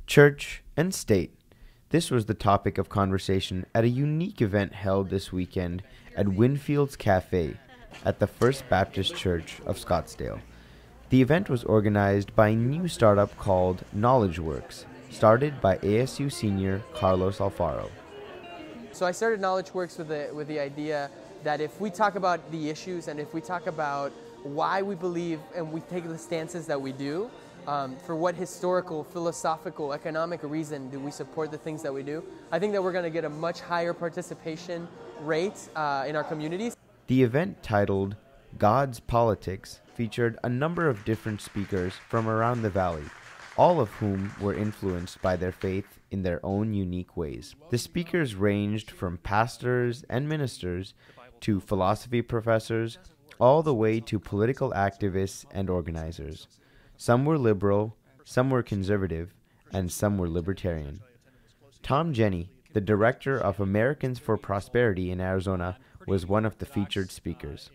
Church and state. This was the topic of conversation at a unique event held this weekend at Winfield's Cafe at the First Baptist Church of Scottsdale. The event was organized by a new startup called KnowledgeWorks, started by ASU senior Carlos Alfaro. So I started KnowledgeWorks with the idea that if we talk about the issues and if we talk about why we believe and we take the stances that we do, for what historical, philosophical, economic reason do we support the things that we do, I think that we're going to get a much higher participation rate in our communities. The event, titled God's Politics, featured a number of different speakers from around the valley, all of whom were influenced by their faith in their own unique ways. The speakers ranged from pastors and ministers to philosophy professors, all the way to political activists and organizers. Some were liberal, some were conservative, and some were libertarian. Tom Jenny, the director of Americans for Prosperity in Arizona, was one of the featured speakers.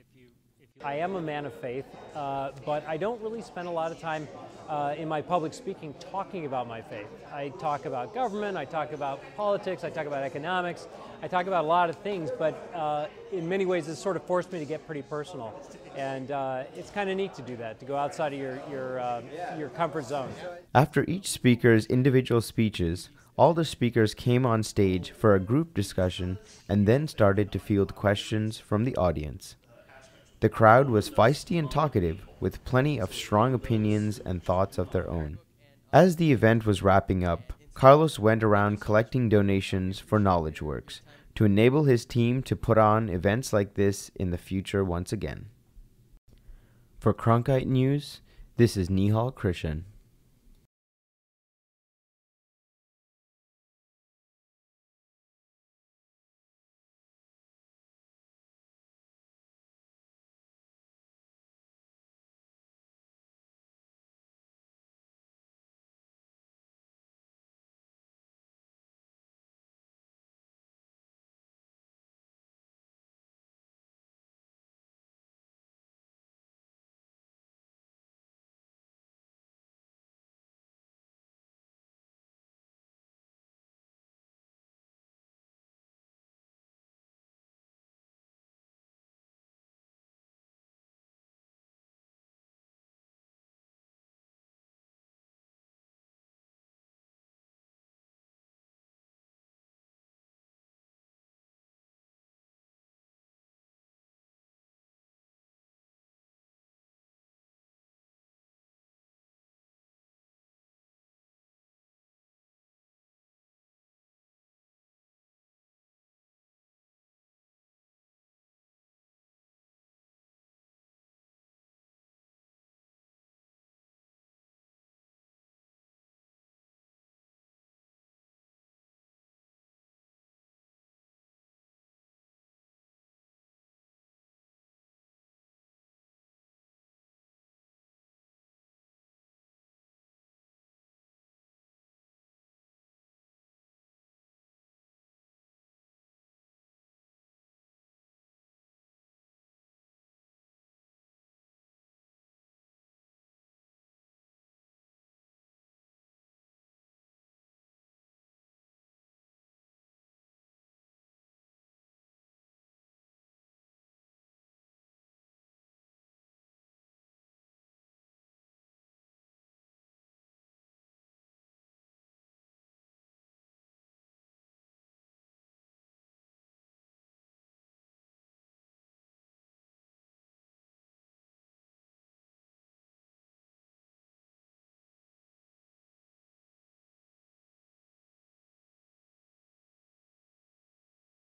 I am a man of faith, but I don't really spend a lot of time in my public speaking talking about my faith. I talk about government, I talk about politics, I talk about economics, I talk about a lot of things, but in many ways it's sort of forced me to get pretty personal. And it's kind of neat to do that, to go outside of your comfort zone. After each speaker's individual speeches, all the speakers came on stage for a group discussion and then started to field questions from the audience. The crowd was feisty and talkative, with plenty of strong opinions and thoughts of their own. As the event was wrapping up, Carlos went around collecting donations for KnowledgeWorks to enable his team to put on events like this in the future once again. For Cronkite News, this is Nihal Krishan.